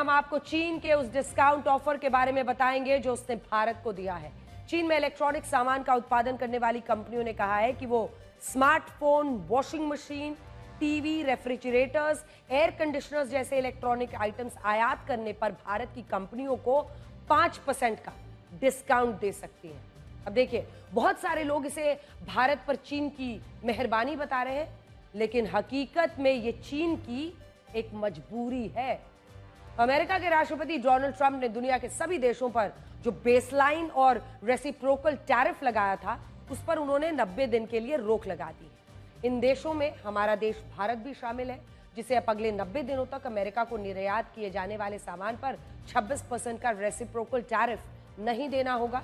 हम आपको चीन के उस डिस्काउंट ऑफर के बारे में बताएंगे जो उसने भारत को दिया है। चीन में इलेक्ट्रॉनिक सामान का उत्पादन करने वाली कंपनियों ने कहा है कि वो smartphone, washing machine, TV, refrigerators, air conditioners जैसे इलेक्ट्रॉनिक आइटम्स आयात करने पर भारत की कंपनियों को 5% का डिस्काउंट दे सकती हैं। अब देखिए, बहुत सारे लोग इसे भारत पर चीन की मेहरबानी बता रहे हैं, लेकिन हकीकत में ये चीन की एक मजबूरी है। अमेरिका के राष्ट्रपति डोनाल्ड ट्रंप ने दुनिया के सभी देशों पर जो बेसलाइन और रेसिप्रोकल टैरिफ लगाया था, उस पर उन्होंने 90 दिन के लिए रोक लगा दी है। इन देशों में हमारा देश भारत भी शामिल है, जिसे अब अगले 90 दिनों तक अमेरिका को निर्यात किए जाने वाले सामान पर 26% का रेसिप्रोकल टैरिफ नहीं देना होगा।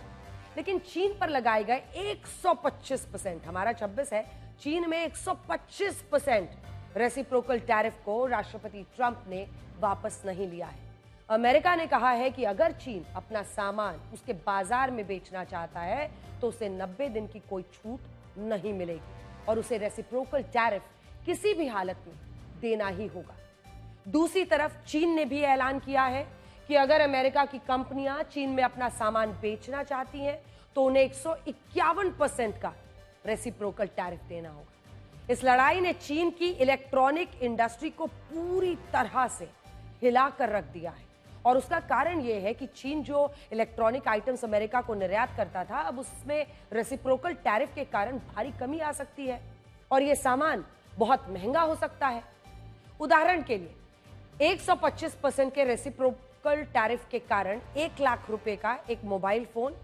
लेकिन चीन पर लगाए गए 125%, हमारा 26 है, चीन में 125% रेसिप्रोकल टैरिफ को राष्ट्रपति ट्रंप ने वापस नहीं लिया है। अमेरिका ने कहा है कि अगर चीन अपना सामान उसके बाजार में बेचना चाहता है तो उसे 90 दिन की कोई छूट नहीं मिलेगी और उसे रेसिप्रोकल टैरिफ किसी भी हालत में देना ही होगा। दूसरी तरफ चीन ने भी ऐलान किया है कि अगर अमेरिका की कंपनियां चीन में अपना सामान बेचना चाहती हैं तो उन्हें 151% का रेसिप्रोकल टैरिफ देना होगा। इस लड़ाई ने चीन की इलेक्ट्रॉनिक इंडस्ट्री को पूरी तरह से हिलाकर रख दिया है और उसका कारण यह है कि चीन जो इलेक्ट्रॉनिक आइटम्स अमेरिका को निर्यात करता था, अब उसमें रेसिप्रोकल टैरिफ के कारण भारी कमी आ सकती है और यह सामान बहुत महंगा हो सकता है। उदाहरण के लिए 125% के रेसिप्रोकल टैरिफ के कारण 1 लाख रुपए का एक मोबाइल फोन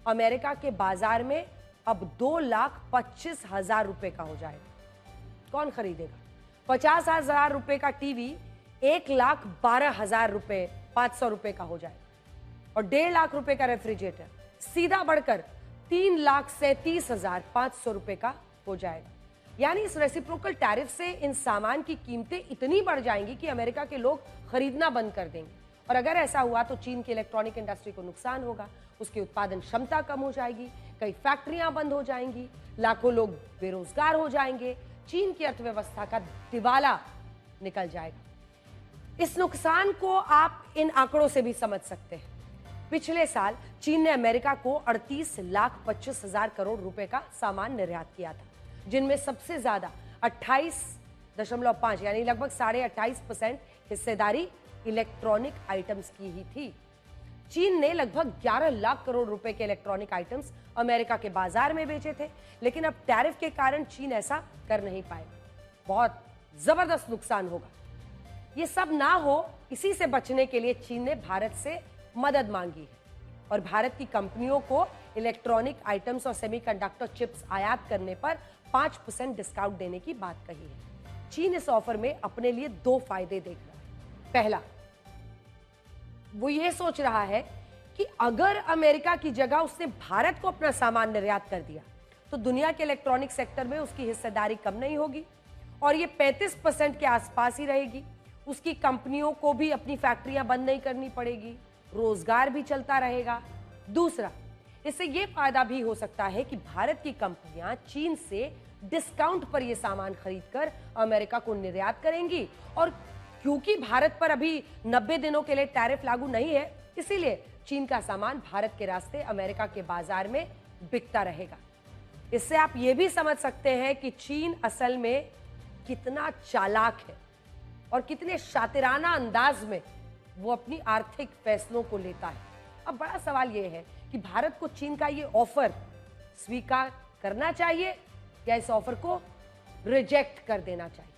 अमेरिका के बाजार में अब 2,25,000 रुपए का हो जाएगा। कौन खरीदेगा? 50,000 रुपए का टीवी 1,12,000 रुपए, 500 रुपए का हो जाएगा और 1.5 लाख रुपए का रेफ्रिजरेटर सीधा बढ़कर 3,37,500 रुपए का हो जाएगा। यानी इस रेसिप्रोकल टैरिफ से इन सामान की कीमतें इतनी बढ़ जाएंगी कि अमेरिका के लोग खरीदना बंद कर देंगे और अगर ऐसा हुआ तो चीन की इलेक्ट्रॉनिक इंडस्ट्री को नुकसान होगा, उसकी उत्पादन क्षमता कम हो जाएगी, कई फैक्ट्रियां बंद हो जाएंगी, लाखों लोग बेरोजगार हो जाएंगे, चीन की अर्थव्यवस्था का दिवाला निकल जाएगा। इस नुकसान को आप इन आंकड़ों से भी समझ सकते हैं। पिछले साल चीन ने अमेरिका को 38,25,000 करोड़ रुपए का सामान निर्यात किया था, जिनमें सबसे ज्यादा 28.5 यानी लगभग 28.5% हिस्सेदारी इलेक्ट्रॉनिक आइटम्स की ही थी। चीन ने लगभग 11 लाख करोड़ रुपए के इलेक्ट्रॉनिक आइटम्स अमेरिका के बाजार में बेचे थे, लेकिन अब टैरिफ के कारण चीन ऐसा कर नहीं पाएगा। बहुत जबरदस्त नुकसान होगा। ये सब ना हो, इसी से बचने के लिए चीन ने भारत से मदद मांगी है और भारत की कंपनियों को इलेक्ट्रॉनिक आइटम्स और सेमीकंडक्टर चिप्स आयात करने पर 5% डिस्काउंट देने की बात कही है। चीन इस ऑफर में अपने लिए 2 फायदे देख रहा है। पहला, वो ये सोच रहा है कि अगर अमेरिका की जगह उसने भारत को अपना सामान निर्यात कर दिया तो दुनिया के इलेक्ट्रॉनिक सेक्टर में उसकी हिस्सेदारी कम नहीं होगी और ये 35% के आसपास ही रहेगी। उसकी कंपनियों को भी अपनी फैक्ट्रियां बंद नहीं करनी पड़ेगी, रोजगार भी चलता रहेगा। दूसरा, इससे यह फायदा भी हो सकता है कि भारत की कंपनियां चीन से डिस्काउंट पर यह सामान खरीदकर अमेरिका को निर्यात करेंगी और क्योंकि भारत पर अभी 90 दिनों के लिए टैरिफ लागू नहीं है, इसीलिए चीन का सामान भारत के रास्ते अमेरिका के बाजार में बिकता रहेगा। इससे आप ये भी समझ सकते हैं कि चीन असल में कितना चालाक है और कितने शातिराना अंदाज में वो अपनी आर्थिक फैसलों को लेता है। अब बड़ा सवाल यह है कि भारत को चीन का ये ऑफर स्वीकार करना चाहिए या इस ऑफर को रिजेक्ट कर देना चाहिए।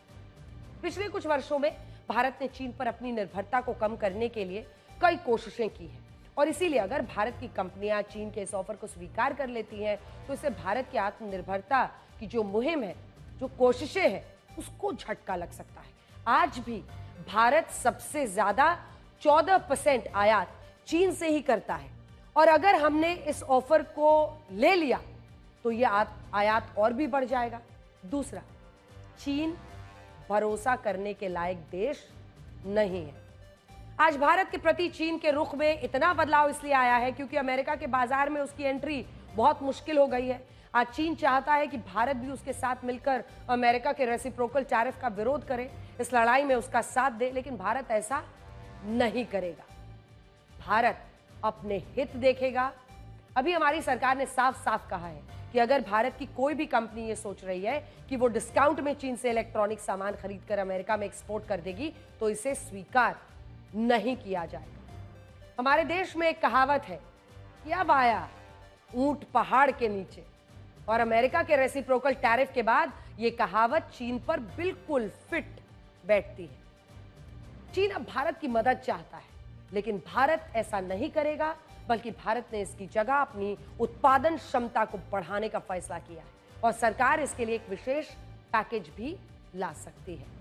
पिछले कुछ वर्षों में भारत ने चीन पर अपनी निर्भरता को कम करने के लिए कई कोशिशें की हैं और इसीलिए अगर भारत की कंपनियां चीन के इस ऑफर को स्वीकार कर लेती हैं तो इससे भारत की आत्मनिर्भरता की जो मुहिम है, जो कोशिशें हैं, उसको झटका लग सकता है। आज भी भारत सबसे ज्यादा 14% आयात चीन से ही करता है और अगर हमने इस ऑफर को ले लिया तो यह आयात और भी बढ़ जाएगा। दूसरा, चीन भरोसा करने के लायक देश नहीं है। आज भारत के प्रति चीन के रुख में इतना बदलाव इसलिए आया है क्योंकि अमेरिका के बाजार में उसकी एंट्री बहुत मुश्किल हो गई है। आज चीन चाहता है कि भारत भी उसके साथ मिलकर अमेरिका के रेसिप्रोकल टैरिफ का विरोध करे, इस लड़ाई में उसका साथ दे, लेकिन भारत ऐसा नहीं करेगा। भारत अपने हित देखेगा। अभी हमारी सरकार ने साफ साफ कहा है कि अगर भारत की कोई भी कंपनी ये सोच रही है कि वो डिस्काउंट में चीन से इलेक्ट्रॉनिक सामान खरीदकर अमेरिका में एक्सपोर्ट कर देगी तो इसे स्वीकार नहीं किया जाएगा। हमारे देश में एक कहावत है कि अब आया ऊंट पहाड़ के नीचे, और अमेरिका के रेसिप्रोकल टैरिफ के बाद यह कहावत चीन पर बिल्कुल फिट बैठती है। चीन अब भारत की मदद चाहता है, लेकिन भारत ऐसा नहीं करेगा, बल्कि भारत ने इसकी जगह अपनी उत्पादन क्षमता को बढ़ाने का फैसला किया है और सरकार इसके लिए एक विशेष पैकेज भी ला सकती है।